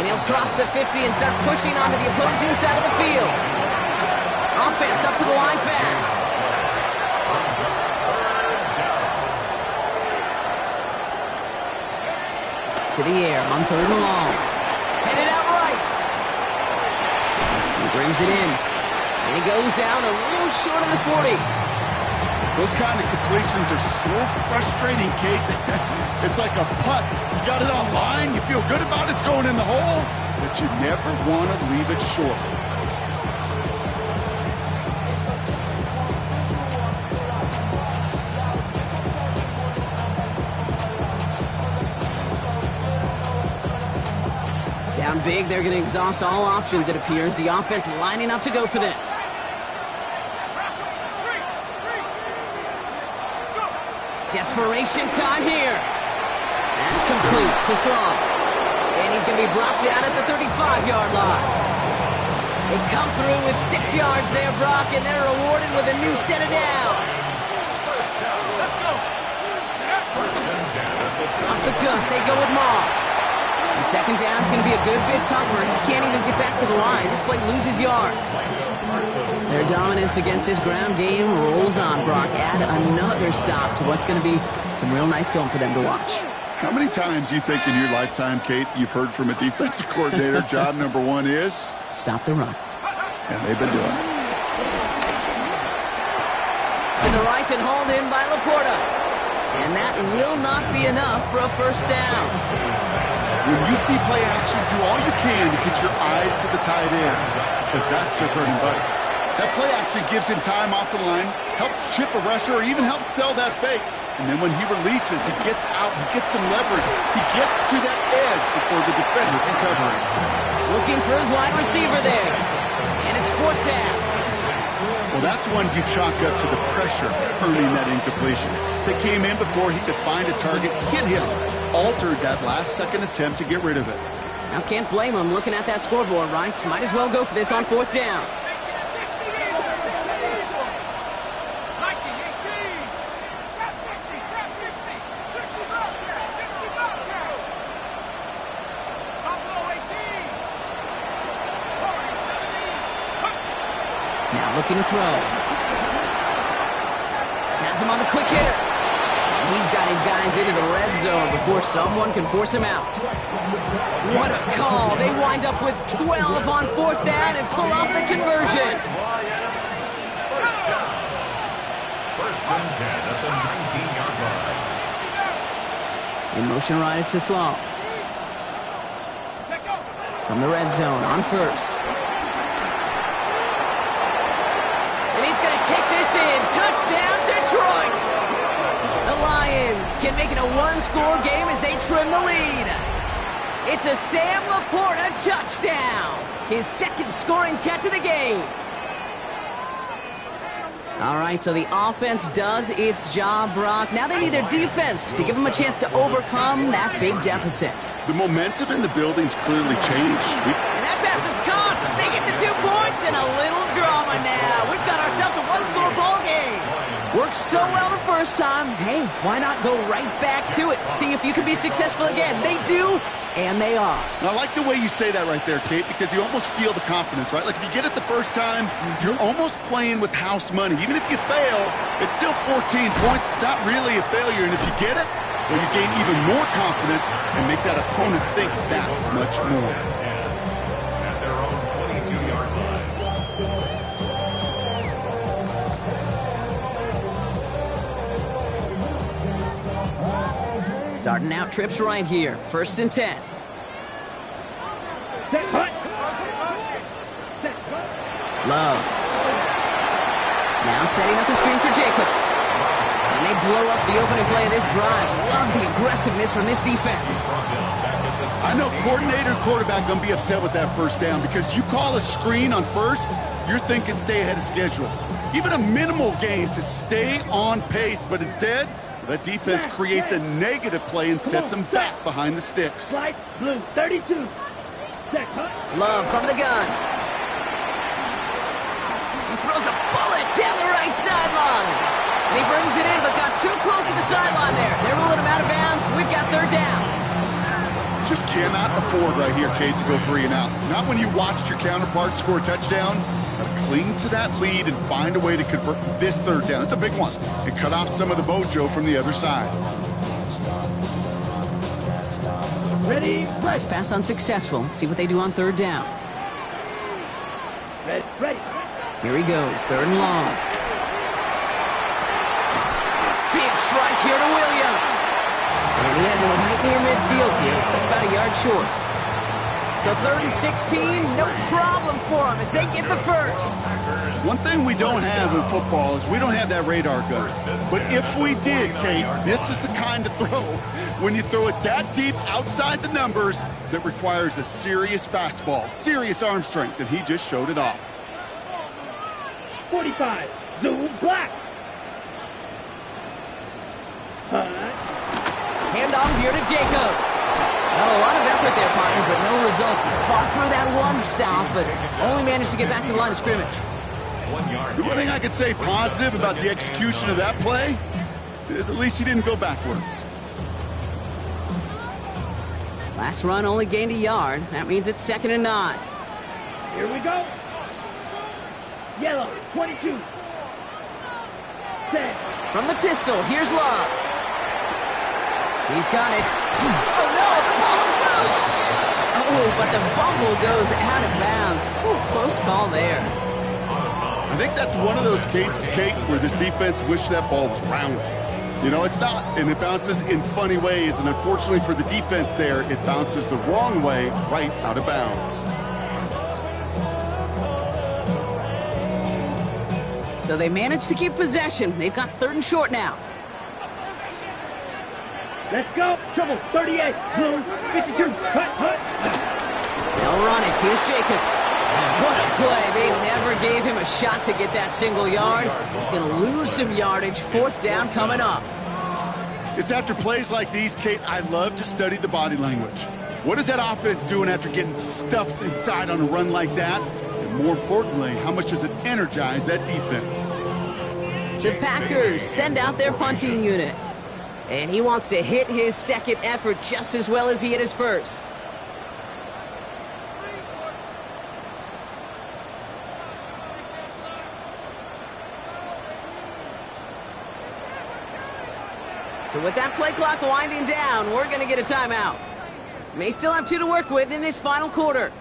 And he'll cross the 50 and start pushing onto the opposing side of the field. Offense up to the line fast. To the air on third and long. Headed out right. He brings it in. And he goes out a little short of the 40. Those kind of completions are so frustrating, Kate. It's like a putt. You got it on line, you feel good about it's going in the hole, but you never want to leave it short. Down big, they're going to exhaust all options, it appears. The offense lining up to go for this. Desperation time here. That's complete to Sloan. And he's going to be brought down at the 35-yard line. They come through with 6 yards there, Brock, and they're rewarded with a new set of downs. Off the gut, they go with Moss. And second down's going to be a good bit tougher. He can't even get back to the line. This play loses yards. Their dominance against this ground game rolls on, Brock. Add another stop to what's going to be some real nice film for them to watch. How many times do you think in your lifetime, Kate, you've heard from a defensive coordinator, job number one is? Stop the run. And they've been doing it. To the right and hauled in by Laporta. And that will not be enough for a first down. When you see play action, do all you can to get your eyes to the tight end, because that's their bread and butter. That play action gives him time off the line, helps chip a rusher, or even helps sell that fake. And then when he releases, he gets out, he gets some leverage. He gets to that edge before the defender can cover him. Looking for his wide receiver there. And it's fourth down. Well, that's one you chalk up to the pressure earning that incompletion. They came in before he could find a target, hit him, altered that last-second attempt to get rid of it. Now, can't blame him looking at that scoreboard, right? Might as well go for this on fourth down. Now looking to throw. Has him on the quick hitter. He's got his guys into the red zone before someone can force him out. What a call. They wind up with 12 on fourth down and pull off the conversion. First and 10 at the 19-yard line. In motion right is to Sloan. From the red zone on first. And he's going to take this in. Touchdown, Detroit! The Lions can make it a one-score game as they trim the lead. It's a Sam Laporta touchdown. His second scoring catch of the game. All right, so the offense does its job, Brock. Now they need their defense to give them a chance to overcome that big deficit. The momentum in the building's clearly changed. And that pass is caught. They get the 2 points and a little drama now. We've got ourselves a one-score ball game. Worked so well the first time. Hey, why not go right back to it? See if you can be successful again. They do, and they are. And I like the way you say that right there, Kate, because you almost feel the confidence, right? Like if you get it the first time, you're almost playing with house money. Even if you fail, it's still 14 points. It's not really a failure. And if you get it, well, you gain even more confidence and make that opponent think that much more. At their own 22-yard line. Starting out trips right here. First and 10. Love. Now setting up the screen for Jacobs. And they blow up the opening play of this drive. Love the aggressiveness from this defense. I know coordinator and quarterback going to be upset with that first down because you call a screen on first, you're thinking stay ahead of schedule. Even a minimal gain to stay on pace, but instead, that defense creates a negative play and sets them back behind the sticks. Right, blue, 32. Love from the gun. He throws a bullet down the right sideline. And he brings it in, but got too close to the sideline there. They're ruling him out of bounds. We've got third down. Just cannot afford right here, Kate, to go 3 and out. Not when you watched your counterpart score a touchdown. Gotta cling to that lead and find a way to convert this third down. It's a big one. And cut off some of the mojo from the other side. Ready? Nice pass unsuccessful. Let's see what they do on third down. Ready. Here he goes, third and long. Big strike here to Williams. And he has it right near midfield here. It's about a yard short. So third and 16, no problem for him as they get the first. One thing we don't have in football is we don't have that radar gun. But if we did, Kate, this is the kind of throw, when you throw it that deep outside the numbers, that requires a serious fastball, serious arm strength, and he just showed it off. 45. Zoom black. Hand off here to Jacobs. Well, a lot of effort there, partner, but no results. He fought through that one stop, but only managed to get back to the line of scrimmage. 1 yard. The one thing I could say positive about the execution of that play is at least he didn't go backwards. Last run only gained a yard. That means it's 2nd and 9. Here we go. Yellow, 22. Set. From the pistol, here's Love. He's got it. Oh, no, the ball is loose. Oh, but the fumble goes out of bounds. Ooh, close call there. I think that's one of those cases, Kate, where this defense wished that ball was round. You know, it's not, and it bounces in funny ways, and unfortunately for the defense there, it bounces the wrong way right out of bounds. So they managed to keep possession. They've got 3rd and short now. Let's go. Trouble, 38. Blue, 52. Cut. They'll run it. Here's Jacobs. What a play. They never gave him a shot to get that single yard. He's going to lose some yardage. 4th down coming up. It's after plays like these, Kate, I love to study the body language. What is that offense doing after getting stuffed inside on a run like that? And more importantly, how much does it energize that defense? The Packers send out their punting unit. And he wants to hit his 2nd effort just as well as he hit his 1st. So with that play clock winding down, we're going to get a timeout. May still have 2 to work with in this final quarter.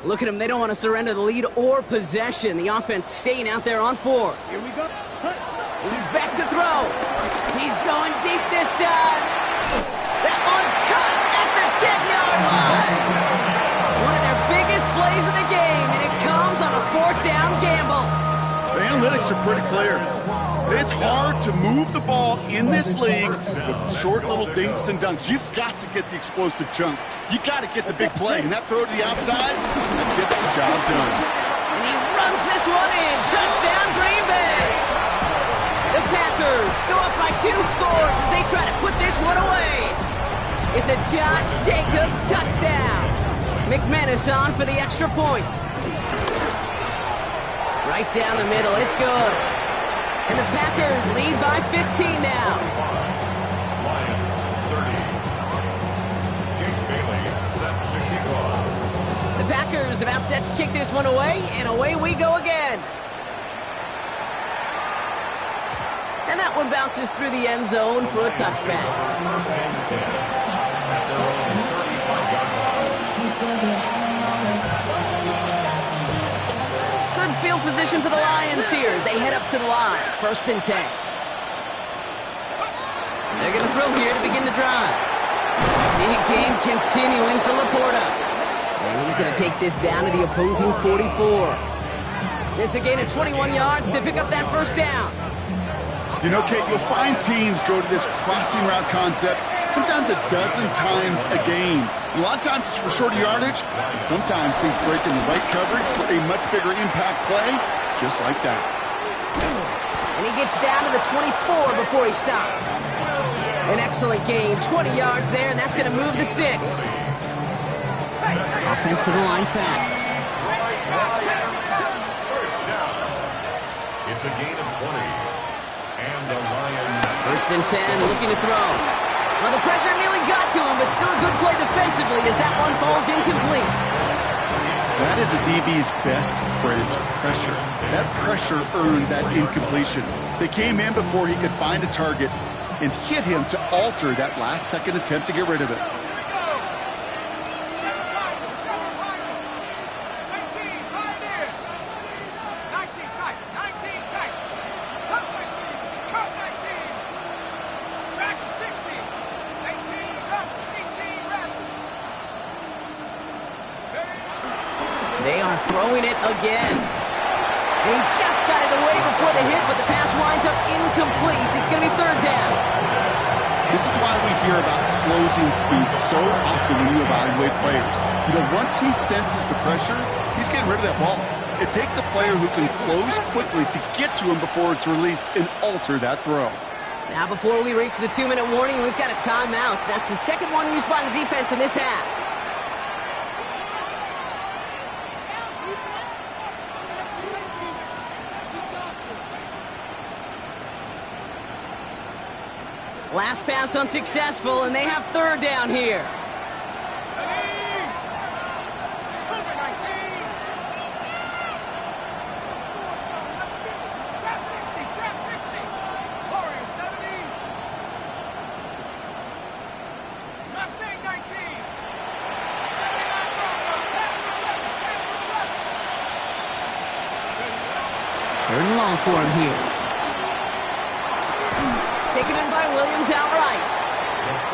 Look at them. They don't want to surrender the lead or possession. The offense staying out there on 4. Here we go. He's back to throw. He's going deep this time. That one's caught at the 10-yard line. One of their biggest plays of the game, and it comes on a 4th down gamble. The analytics are pretty clear. It's hard to move the ball in this league with short little dinks and dunks. You've got to get the explosive chunk. You got to get the big play, and that throw to the outside, that gets the job done. And he runs this one in. Touchdown, Green Bay. The Packers go up by 2 scores as they try to put this one away. It's a Josh Jacobs touchdown. McManus on for the extra point. Right down the middle. It's good. And the Packers lead by 15 now. Lions 30. Jake Bailey set to kick off. The Packers about set to kick this one away, and away we go again. And that one bounces through the end zone for a touchback. First and 10 at their own 35-yard line. Good field position for the Lions here as they head up to the line. 1st and 10. They're going to throw here to begin the drive. Big game continuing for Laporta. And he's going to take this down to the opposing 44. It's a gain of 21 yards to pick up that 1st down. You know, Kate, you'll find teams go to this crossing route concept sometimes a dozen times a game. A lot of times it's for shorter yardage, and sometimes teams break in the right coverage for a much bigger impact play, just like that. And he gets down to the 24 before he stopped. An excellent game, 20 yards there, and that's going to move the sticks. Offense to the line fast. First down. It's a gain of 20. And the Lions. First and 10, looking to throw. Well, the pressure nearly got to him, but still a good play defensively as that one falls incomplete. That is a DB's best friend, pressure. That pressure earned that incompletion. They came in before he could find a target and hit him to alter that last-second attempt to get rid of it. They are throwing it again. He just got it away before the hit, but the pass winds up incomplete. It's going to be third down. This is why we hear about closing speed so often when you evaluate players. You know, once he senses the pressure, he's getting rid of that ball. It takes a player who can close quickly to get to him before it's released and alter that throw. Now, before we reach the 2-minute warning, we've got a timeout. That's the second one used by the defense in this half. Last pass unsuccessful, and they have third down here. Third and long for him here. Taken in by Williams outright.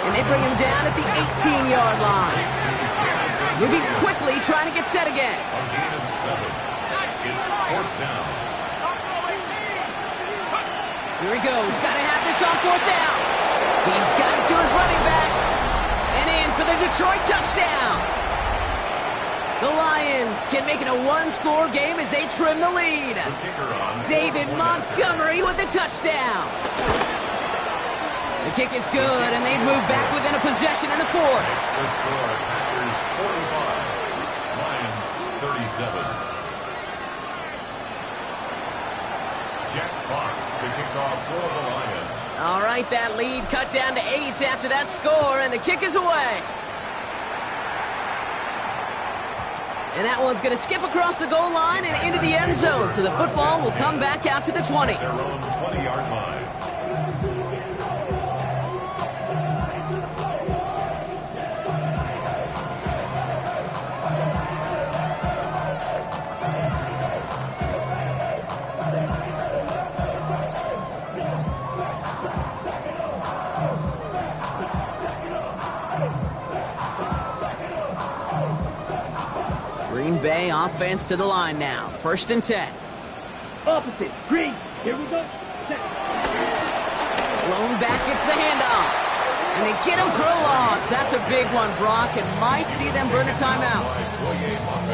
And they bring him down at the 18-yard line. Moving quickly, trying to get set again. A gain of 7. It's fourth down. Here he goes. Got to have this on fourth down. He's got it to his running back. And in for the Detroit touchdown. The Lions can make it a one-score game as they trim the lead. David Montgomery with the touchdown. The kick is good, and they've moved back within a possession in the fourth. It's the score. Packers 45. Lions 37. Jack Fox to kick off for the Lions. All right, that lead cut down to 8 after that score, and the kick is away. And that one's going to skip across the goal line and into the end zone, so the football will come back out to the 20. Their own 20-yard line. Green Bay offense to the line now. First and 10. Opposite. Green. Here we go. Lone back gets the handoff. And they get him for a loss. That's a big one, Brock, and might see them burn a timeout.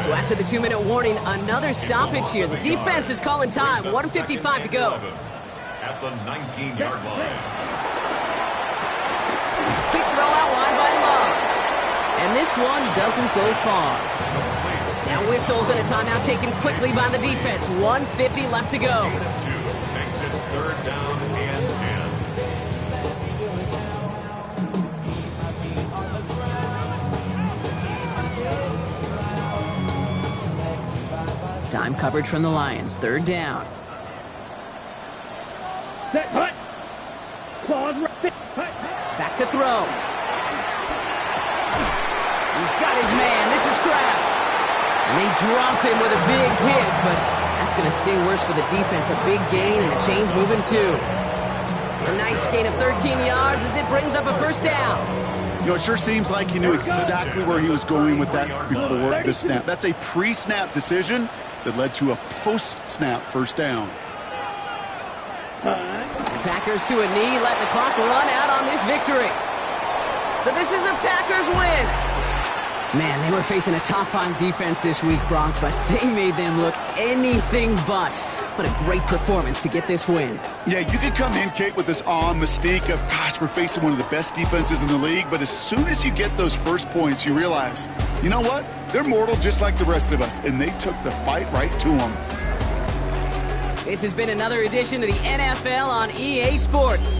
So after the 2-minute warning, another stoppage here. The defense is calling time. 1:55 to go. At the 19-yard line. Quick throw out wide by Love. And this one doesn't go far. Now whistles and a timeout taken quickly by the defense. 1:50 left to go. Gain of 2 makes it third down and 10. Dime coverage from the Lions. Third down. Set. Hut. Claws. Back to throw. He's got his man. This is Kraft. And they drop him with a big hit, but that's going to sting worse for the defense. A big gain, and the chain's moving too. A nice gain of 13 yards as it brings up a first down. You know, it sure seems like he knew exactly where he was going with that before the snap. That's a pre-snap decision that led to a post-snap first down. Packers to a knee, letting the clock run out on this victory. So this is a Packers win. Man, they were facing a top-5 defense this week, Bronk, but they made them look anything but. What a great performance to get this win. Yeah, you could come in, Kate, with this awe and mystique of, gosh, we're facing one of the best defenses in the league, but as soon as you get those first points, you realize, you know what? They're mortal just like the rest of us, and they took the fight right to them. This has been another edition of the NFL on EA Sports.